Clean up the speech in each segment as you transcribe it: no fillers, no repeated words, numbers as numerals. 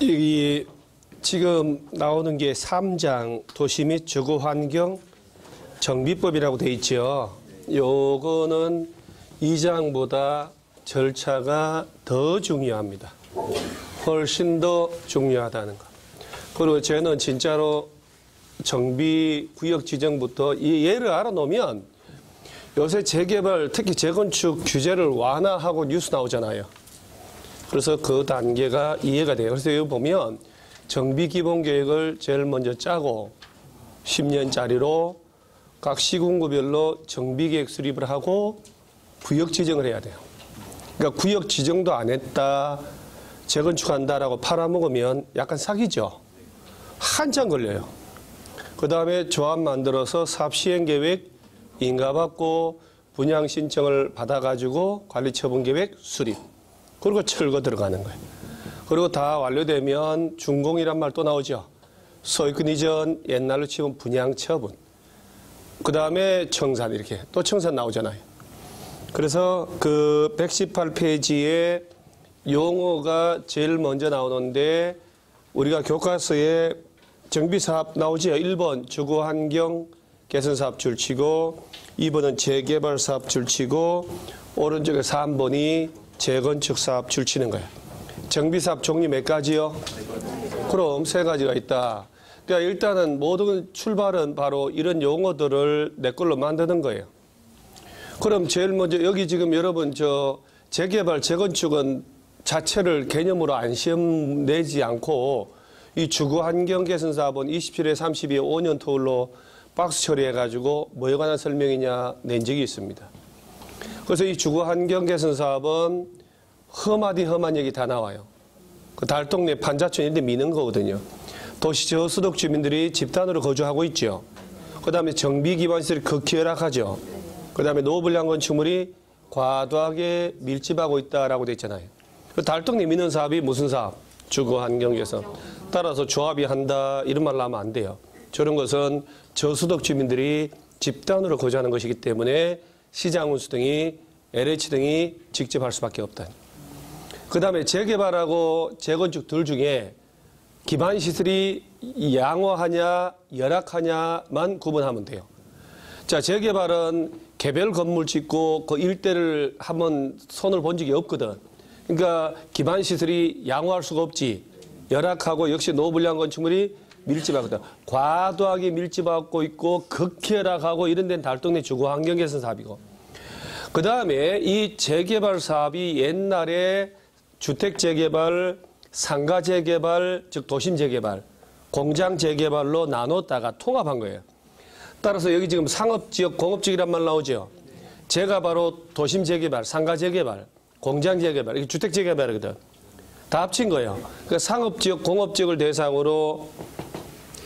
이 지금 나오는 게 3장 도시 및 주거환경 정비법이라고 돼 있죠. 요거는 2장보다 절차가 더 중요합니다. 훨씬 더 중요하다는 거. 그리고 저는 진짜로 정비 구역 지정부터 이 예를 알아놓으면 요새 재개발, 특히 재건축 규제를 완화하고 뉴스 나오잖아요. 그래서 그 단계가 이해가 돼요. 그래서 여기 보면 정비 기본 계획을 제일 먼저 짜고 10년짜리로 각 시군구별로 정비 계획 수립을 하고 구역 지정을 해야 돼요. 그러니까 구역 지정도 안 했다, 재건축한다라고 팔아먹으면 약간 사기죠. 한참 걸려요. 그 다음에 조합 만들어서 사업 시행 계획 인가받고 분양 신청을 받아가지고 관리처분 계획 수립. 그리고 철거 들어가는 거예요. 그리고 다 완료되면 준공이란 말 또 나오죠. 소유권 이전, 옛날로 치면 분양 처분. 그 다음에 청산 이렇게 또 청산 나오잖아요. 그래서 그 118페이지에 용어가 제일 먼저 나오는데 우리가 교과서에 정비사업 나오죠. 1번 주거환경 개선사업 줄치고 2번은 재개발사업 줄치고 오른쪽에 3번이 재건축사업 줄치는 거예요. 정비사업 종류 몇 가지요? 그럼 3가지가 있다. 그러니까 일단은 모든 출발은 바로 이런 용어들을 내 걸로 만드는 거예요. 그럼 제일 먼저 여기 지금 여러분 재개발, 재건축은 자체를 개념으로 안 시험 내지 않고 이 주거환경 개선사업은 27회 32회 5년 토울로 박스 처리해가지고 뭐에 관한 설명이냐 낸 적이 있습니다. 그래서 이 주거환경 개선사업은 험한 얘기 다 나와요. 그 달동네 판자촌 이런 데 미는 거거든요. 도시 저소득 주민들이 집단으로 거주하고 있죠. 그 다음에 정비기반시설이 극히 열악하죠. 그 다음에 노블량 건축물이 과도하게 밀집하고 있다라고 돼 있잖아요. 달동네 미는 사업이 무슨 사업? 주거환경 개선. 따라서 조합이 한다 이런 말로 하면 안 돼요. 저런 것은 저소득 주민들이 집단으로 거주하는 것이기 때문에 시장운수 등이 LH 등이 직접 할 수밖에 없다. 그 다음에 재개발하고 재건축 둘 중에 기반시설이 양호하냐 열악하냐만 구분하면 돼요. 자, 재개발은 개별 건물 짓고 그 일대를 한번 손을 본 적이 없거든. 그러니까 기반시설이 양호할 수가 없지. 열악하고 역시 노블량 건축물이 밀집하거든. 과도하게 밀집하고 있고 극히 열악하고 이런 데는 달동네 주거환경 개선 사업이고. 그 다음에 이 재개발 사업이 옛날에 주택 재개발, 상가 재개발, 즉 도심 재개발, 공장 재개발로 나눴다가 통합한 거예요. 따라서 여기 지금 상업지역, 공업지역이란 말 나오죠. 재가 바로 도심 재개발, 상가 재개발, 공장 재개발, 이게 주택 재개발이거든. 다 합친 거예요. 그러니까 상업지역, 공업지역을 대상으로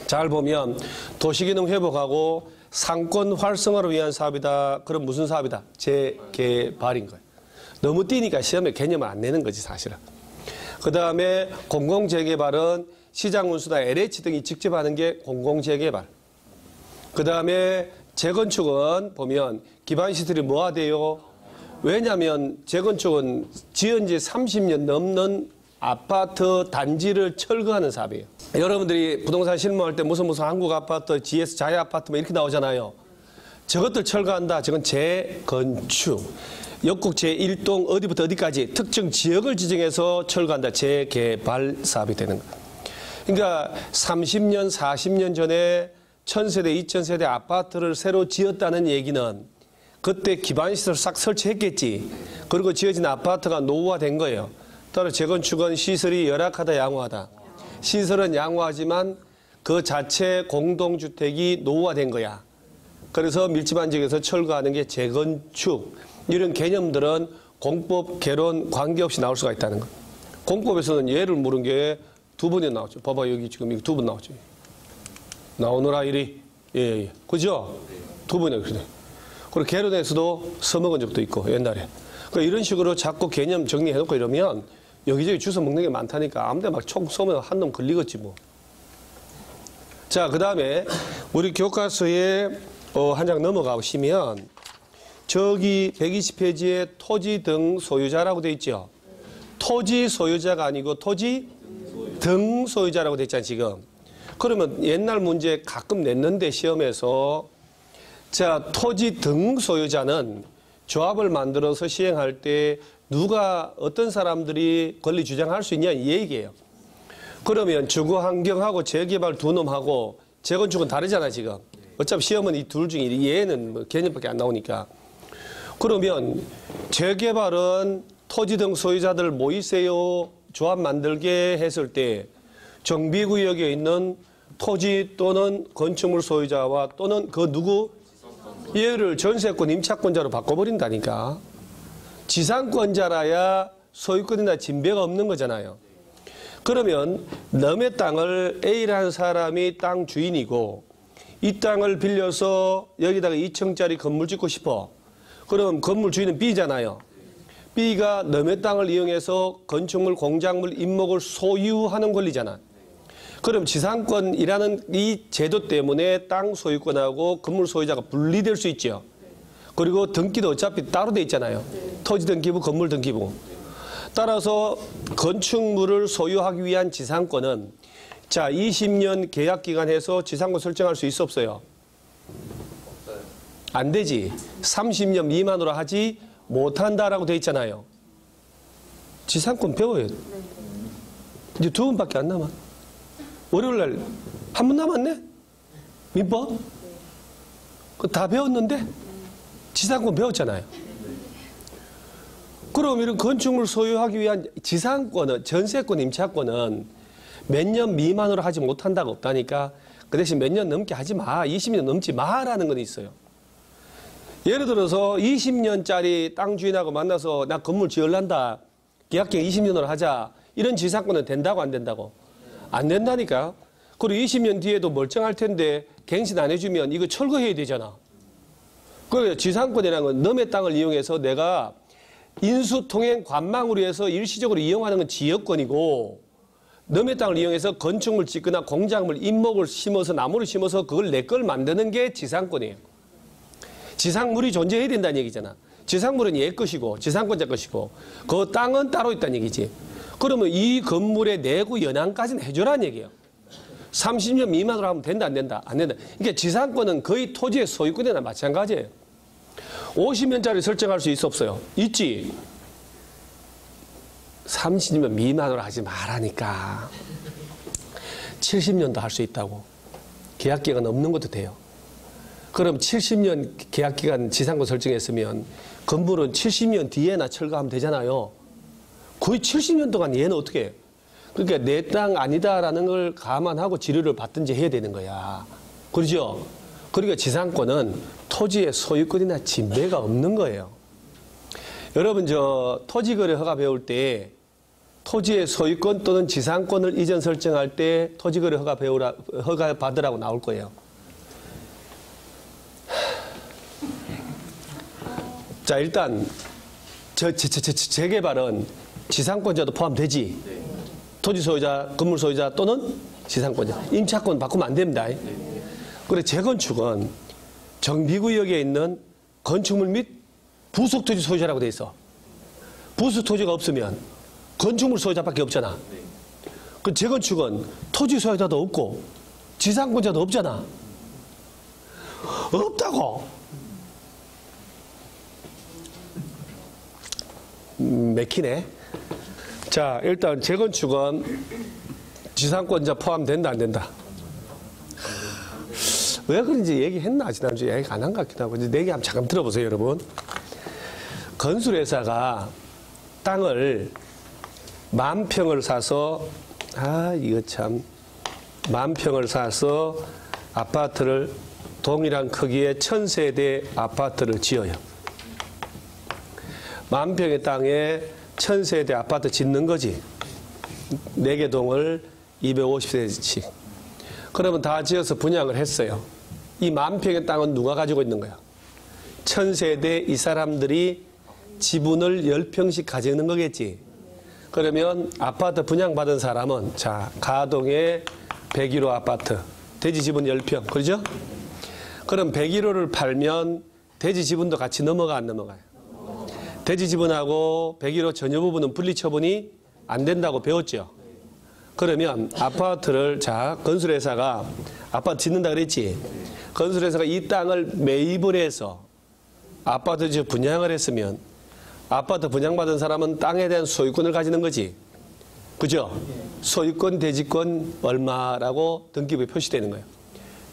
잘 보면 도시기능 회복하고 상권 활성화를 위한 사업이다. 그럼 무슨 사업이다? 재개발인 거예요. 너무 뛰니까 시험에 개념을 안 내는 거지 사실은. 그 다음에 공공재개발은 시장운수나 LH 등이 직접 하는 게 공공재개발. 그 다음에 재건축은 보면 기반시설이 뭐가 돼요? 왜냐하면 재건축은 지은 지 30년 넘는 아파트 단지를 철거하는 사업이에요. 여러분들이 부동산 실무할 때 무슨 한국 아파트, GS 자유 아파트 뭐 이렇게 나오잖아요. 저것들 철거한다. 저건 재건축. 역국 제1동 어디부터 어디까지 특정 지역을 지정해서 철거한다. 재개발 사업이 되는 거예요. 그러니까 30년, 40년 전에 1000세대, 2000세대 아파트를 새로 지었다는 얘기는 그때 기반시설 싹 설치했겠지. 그리고 지어진 아파트가 노후화된 거예요. 따라 재건축은 시설이 열악하다, 양호하다. 시설은 양호하지만 그 자체 공동주택이 노후화된 거야. 그래서 밀집한 지역에서 철거하는 게 재건축. 이런 개념들은 공법, 개론 관계없이 나올 수가 있다는 거. 공법에서는 예를 물은 게 2번이 나오죠. 봐봐, 여기 지금 2번 나오죠. 나오너라 이리. 예. 그죠? 2번이 그래. 그리고 개론에서도 써먹은 적도 있고, 옛날에. 그러니까 이런 식으로 자꾸 개념 정리해놓고 이러면 여기저기 주워 먹는 게 많다니까 아무데 막 총 쏘면 한 놈 걸리겠지 뭐. 자, 그 다음에 우리 교과서에 한 장 넘어가 보시면 저기 120페이지에 토지 등 소유자라고 돼 있죠. 토지 소유자가 아니고 토지 등 소유자라고 돼 있잖아요, 지금. 그러면 옛날 문제 가끔 냈는데 시험에서 자, 토지 등 소유자는 조합을 만들어서 시행할 때 누가 어떤 사람들이 권리 주장할 수 있냐 이 얘기예요. 그러면 주거환경하고 재개발 두 놈하고 재건축은 다르잖아 지금. 어차피 시험은 이 둘 중에 얘는 뭐 개념밖에 안 나오니까. 그러면 재개발은 토지 등 소유자들 모이세요 조합 만들게 했을 때 정비구역에 있는 토지 또는 건축물 소유자와 또는 그 누구? 얘를 전세권 임차권자로 바꿔버린다니까. 지상권자라야 소유권이나 진배가 없는 거잖아요. 그러면 남의 땅을 A라는 사람이 땅 주인이고 이 땅을 빌려서 여기다가 2층짜리 건물 짓고 싶어. 그럼 건물 주인은 B잖아요. B가 남의 땅을 이용해서 건축물, 공작물, 임목을 소유하는 권리잖아. 그럼 지상권이라는 이 제도 때문에 땅 소유권하고 건물 소유자가 분리될 수 있죠. 그리고 등기도 어차피 따로 돼 있잖아요. 토지 등기부, 건물 등기부. 따라서 건축물을 소유하기 위한 지상권은 자 20년 계약 기간 해서 지상권 설정할 수 있어 없어요? 안 되지. 30년 미만으로 하지 못한다라고 돼 있잖아요. 지상권 배워요. 이제 2번밖에 안 남아. 월요일 날 한 번 남았네? 민법? 그거 다 배웠는데? 지상권 배웠잖아요. 그럼 이런 건축물 소유하기 위한 지상권은, 전세권, 임차권은 몇 년 미만으로 하지 못한다가 없다니까 그 대신 몇 년 넘게 하지 마. 20년 넘지 마라는 건 있어요. 예를 들어서 20년짜리 땅 주인하고 만나서 나 건물 지을란다. 계약기간 20년으로 하자. 이런 지상권은 된다고 안 된다고? 안 된다니까. 그리고 20년 뒤에도 멀쩡할 텐데 갱신 안 해주면 이거 철거해야 되잖아. 그래서 지상권이라는 건 남의 땅을 이용해서 내가 인수통행 관망으로 해서 일시적으로 이용하는 건 지역권이고 남의 땅을 이용해서 건축물 짓거나 공작물, 임목을 심어서 나무를 심어서 그걸 내 걸 만드는 게 지상권이에요. 지상물이 존재해야 된다는 얘기잖아. 지상물은 얘 것이고 지상권자 것이고 그 땅은 따로 있다는 얘기지. 그러면 이 건물의 내구 연한까지는 해줘라는 얘기예요. 30년 미만으로 하면 된다 안 된다? 안 된다. 그러니까 지상권은 거의 토지의 소유권이나 마찬가지예요. 50년짜리 설정할 수 있어 없어요? 있지. 30년 미만으로 하지 말라니까. 70년도 할 수 있다고. 계약기간 없는 것도 돼요. 그럼 70년 계약기간 지상권 설정했으면 건물은 70년 뒤에나 철거하면 되잖아요. 거의 70년 동안 얘는 어떻게 해? 그러니까 내 땅 아니다라는 걸 감안하고 지료를 받든지 해야 되는 거야. 그렇죠? 그러니까 지상권은 토지의 소유권이나 진배가 없는 거예요. 여러분 저 토지거래 허가 배울 때 토지의 소유권 또는 지상권을 이전 설정할 때 토지거래 허가 받으라고 나올 거예요. 자 일단 재개발은 지상권자도 포함되지. 토지 소유자, 건물 소유자 또는 지상권자. 임차권 바꾸면 안 됩니다. 그래 재건축은 정비구역에 있는 건축물 및 부속토지 소유자라고 돼 있어. 부속토지가 없으면 건축물 소유자밖에 없잖아. 그 재건축은 토지 소유자도 없고 지상권자도 없잖아. 없다고. 맥히네. 자, 일단 재건축은 지상권자 포함된다 안 된다? 왜 그런지 얘기했나? 지난주에 얘기 안 한 것 같기도 하고. 내 얘기 한번 잠깐 들어보세요, 여러분. 건설회사가 땅을 10,000평을 사서 이거 참 10,000평을 사서 아파트를 동일한 크기의 1,000세대 아파트를 지어요. 10,000평의 땅에 1,000세대 아파트 짓는 거지. 4개 동을 250세대씩. 그러면 다 지어서 분양을 했어요. 이 10,000평의 땅은 누가 가지고 있는 거야? 1,000세대 이 사람들이 지분을 10평씩 가지고 있는 거겠지. 그러면 아파트 분양받은 사람은 자 가동의 101호 아파트. 대지 지분 10평. 그러죠? 그럼 101호를 팔면 대지 지분도 같이 넘어가 안 넘어가요? 대지 지분하고 101호 전유 부분은 분리 처분이 안 된다고 배웠죠. 그러면 아파트를 자 건설회사가 아파트 짓는다 그랬지. 건설회사가 이 땅을 매입을 해서 아파트 지어 분양을 했으면 아파트 분양받은 사람은 땅에 대한 소유권을 가지는 거지. 그죠? 소유권, 대지권 얼마라고 등기부에 표시되는 거예요.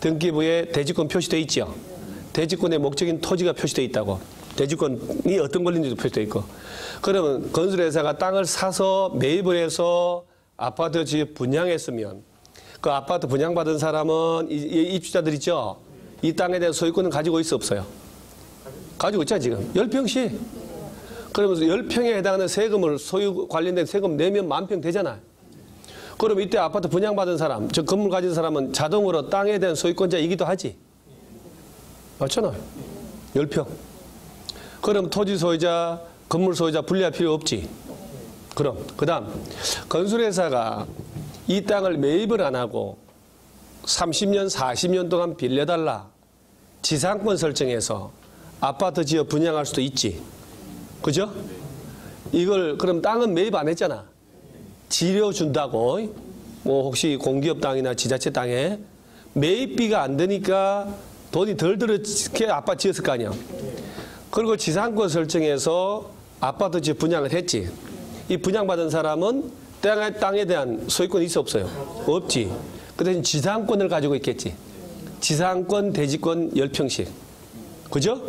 등기부에 대지권 표시되어 있죠. 대지권의 목적인 토지가 표시되어 있다고. 대지권이 어떤 권리인지도 표시되어 있고. 그러면 건설회사가 땅을 사서 매입을 해서 아파트 지어 분양했으면 그 아파트 분양받은 사람은 이 입주자들 있죠. 이 땅에 대한 소유권은 가지고 있어 없어요? 가지고 있잖아 지금. 10평씩. 그러면서 10평에 해당하는 세금을 소유 관련된 세금 내면 10,000평 되잖아요. 그럼 이때 아파트 분양받은 사람, 저 건물 가진 사람은 자동으로 땅에 대한 소유권자이기도 하지. 맞잖아요. 10평. 그럼 토지 소유자, 건물 소유자 분리할 필요 없지. 그럼 그다음 건설회사가 이 땅을 매입을 안 하고 30년, 40년 동안 빌려달라. 지상권 설정해서 아파트 지어 분양할 수도 있지. 그죠? 이걸 그럼 땅은 매입 안 했잖아. 지려준다고. 뭐 혹시 공기업 땅이나 지자체 땅에 매입비가 안 되니까 돈이 덜 들어게 아파트 지었을 거 아니야. 그리고 지상권 설정해서 아파트 지어 분양을 했지. 이 분양받은 사람은 땅에 대한 소유권이 있어 없어요? 없지. 그 대신 지상권을 가지고 있겠지. 지상권, 대지권 10평씩. 그죠?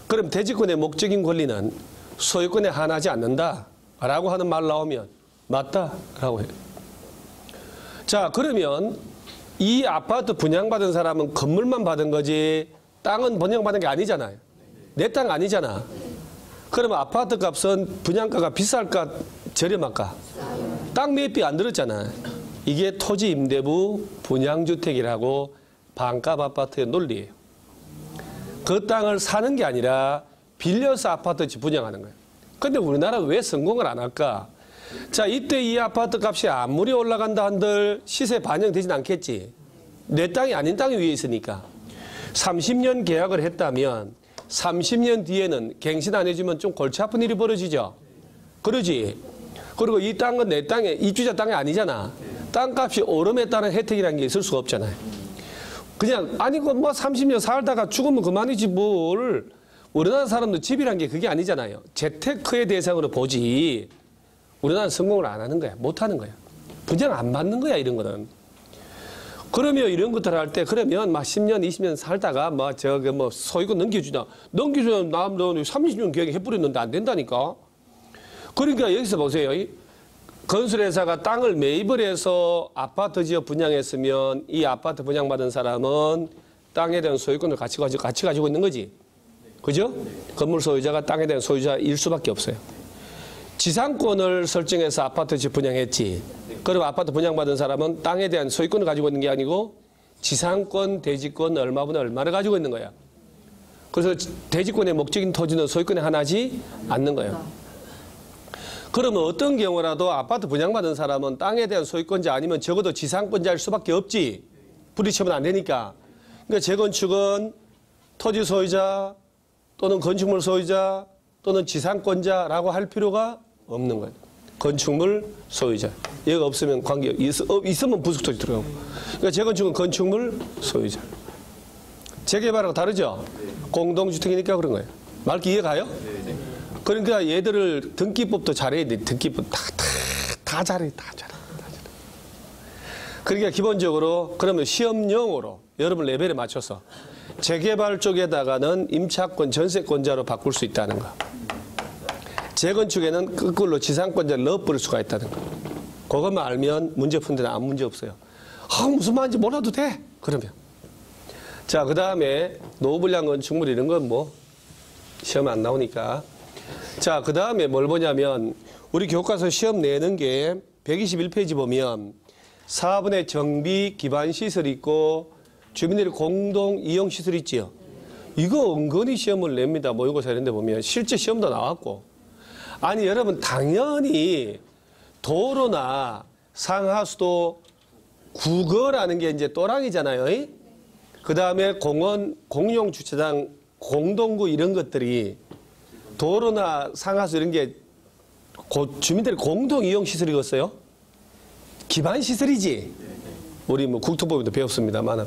그럼 대지권의 목적인 권리는 소유권에 한하지 않는다 라고 하는 말 나오면 맞다 라고 해요. 자, 그러면 이 아파트 분양받은 사람은 건물만 받은 거지 땅은 분양받은 게 아니잖아요. 내 땅 아니잖아. 그러면 아파트 값은 분양가가 비쌀까 저렴할까? 땅 매입비 안 들었잖아. 이게 토지 임대부 분양주택이라고 반값 아파트의 논리예요. 그 땅을 사는 게 아니라 빌려서 아파트 분양하는 거예요. 근데 우리나라가 왜 성공을 안 할까? 자, 이때 이 아파트 값이 아무리 올라간다 한들 시세 반영되진 않겠지. 내 땅이 아닌 땅이 위에 있으니까. 30년 계약을 했다면 30년 뒤에는 갱신 안 해주면 좀 골치 아픈 일이 벌어지죠. 그러지. 그리고 이 땅은 내 땅에 입주자 땅이 아니잖아. 땅값이 오름에 따른 혜택이라는 게 있을 수가 없잖아요. 그냥 아니고 뭐 30년 살다가 죽으면 그만이지 뭘. 우리나라 사람도 집이란 게 그게 아니잖아요. 재테크의 대상으로 보지. 우리나라는 성공을 안 하는 거야. 못 하는 거야. 분양 안 받는 거야, 이런 거는. 그러면 이런 것들 할 때 그러면 막 10년, 20년 살다가 뭐 저거 뭐 소유권 넘겨주냐. 넘겨주면 나 30년 계획 해버렸는데 안 된다니까. 그러니까 여기서 보세요. 건설회사가 땅을 매입을 해서 아파트 지어 분양했으면 이 아파트 분양받은 사람은 땅에 대한 소유권을 같이 가지고 있는 거지. 그죠? 건물 소유자가 땅에 대한 소유자일 수밖에 없어요. 지상권을 설정해서 아파트 집 분양했지. 그럼 아파트 분양받은 사람은 땅에 대한 소유권을 가지고 있는 게 아니고 지상권, 대지권 얼마분의 얼마를 가지고 있는 거야. 그래서 대지권의 목적인 토지는 소유권에 하나지 않는 거예요. 그러면 어떤 경우라도 아파트 분양받은 사람은 땅에 대한 소유권자 아니면 적어도 지상권자일 수밖에 없지. 부딪히면 안 되니까. 그러니까 재건축은 토지 소유자 또는 건축물 소유자 또는 지상권자라고 할 필요가 없는 거예요. 건축물 소유자. 얘가 없으면 관계, 있으면 부속토지 들어가고. 그러니까 재건축은 건축물 소유자. 재개발하고 다르죠? 공동주택이니까 그런 거예요. 말기 이해가요? 그러니까 얘들을 등기법도 잘해야 돼. 등기법 다 잘해. 그러니까 기본적으로 그러면 시험용으로 여러분 레벨에 맞춰서 재개발 쪽에다가는 임차권 전세권자로 바꿀 수 있다는 거. 재건축에는 그걸로 지상권자를 넣어버릴 수가 있다는 거. 그것만 알면 문제 푼 데는 아무 문제 없어요. 무슨 말인지 몰라도 돼. 그러면. 자, 그 다음에 노후불량 건축물 이런 건 뭐 시험에 안 나오니까. 자, 그 다음에 뭘 보냐면 우리 교과서 시험 내는 게 121페이지 보면 4번에 정비 기반 시설이 있고 주민들의 공동 이용 시설이 있지요. 이거 은근히 시험을 냅니다. 모의고사 이런 데 보면 실제 시험도 나왔고. 아니 여러분 당연히 도로나 상하수도 국어라는 게 이제 또랑이잖아요. 그 다음에 공원, 공용 주차장, 공동구 이런 것들이 도로나 상하수 이런 게 주민들의 공동 이용 시설이겠어요? 기반 시설이지. 우리 뭐 국토부에도 배웠습니다만.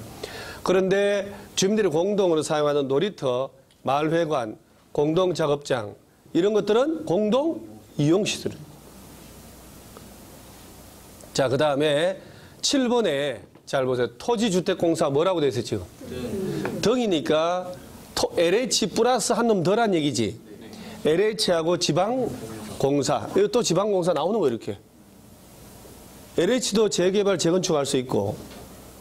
그런데 주민들이 공동으로 사용하는 놀이터, 마을회관, 공동작업장 이런 것들은 공동 이용시설. 자, 그 다음에 7번에 잘 보세요. 토지주택공사 뭐라고 돼 있어요, 지금? 등이니까 LH 플러스 한 놈 덜한 얘기지. LH하고 지방공사. 이거 또 지방공사 나오는 거 이렇게. LH도 재개발, 재건축할 수 있고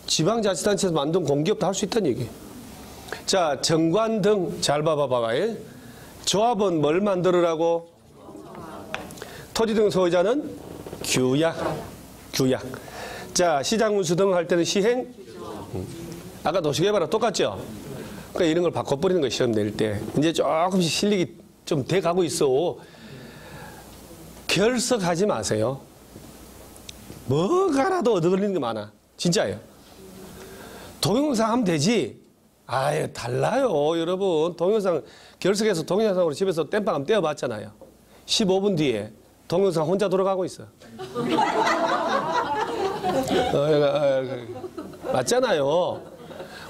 지방자치단체에서 만든 공기업도 할 수 있다는 얘기. 자, 정관 등 잘 봐봐봐요. 조합은 뭘 만들으라고? 토지 등 소유자는 규약. 자, 시장운수 등 할 때는 시행. 아까 도시개발하고 똑같죠? 그러니까 이런 걸 바꿔버리는 거예요, 시험 낼 때. 이제 조금씩 실력이 좀 돼가고 있어. 결석하지 마세요. 뭐가라도 얻어걸리는 게 많아. 진짜예요. 동영상 하면 되지. 아예 달라요, 여러분. 동영상 결석해서 동영상으로 집에서 땜빵 한번 떼어봤잖아요. 15분 뒤에 동영상 혼자 돌아가고 있어. 맞잖아요.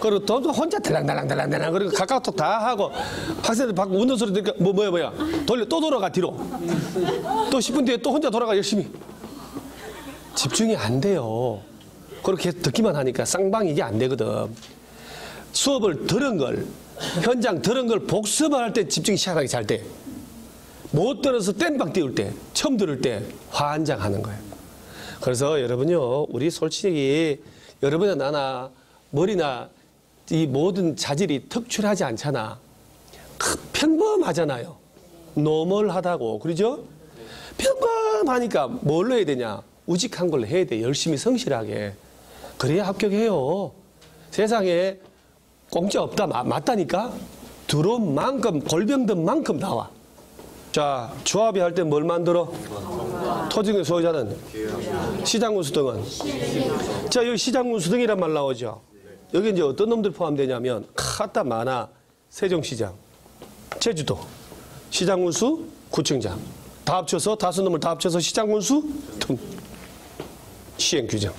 그리고 또 혼자 달랑달랑달랑달랑 그리고 카카오톡 다 하고 학생들 밖 웃는 소리 들으니까 뭐야 돌려 또 돌아가 뒤로 또 10분 뒤에 또 혼자 돌아가 열심히. 집중이 안 돼요. 그렇게 듣기만 하니까 쌍방 이게 안 되거든. 수업을 들은 걸 현장 들은 걸 복습할 때 집중이 시원하게 잘 돼. 못 들어서 땜빵 띄울 때 처음 들을 때 환장하는 거예요. 그래서 여러분요, 우리 솔직히 여러분이나 나나 머리나 이 모든 자질이 특출하지 않잖아. 평범하잖아요. 노멀하다고. 그러죠? 평범하니까 뭘로 해야 되냐? 우직한 걸로 해야 돼. 열심히 성실하게. 그래야 합격해요. 세상에 공짜 없다. 맞다니까? 들어온 만큼, 골병 든 만큼 나와. 자, 조합이 할 때 뭘 만들어? 토지 등 소유자는? 시장군수 등은? 자, 여기 시장군수 등이란 말 나오죠? 여기 이제 어떤 놈들 포함되냐면, 카다 많아. 세종시장, 제주도, 시장군수, 구청장. 다 합쳐서, 다섯 놈을 다 합쳐서 시장군수 등. 시행규정.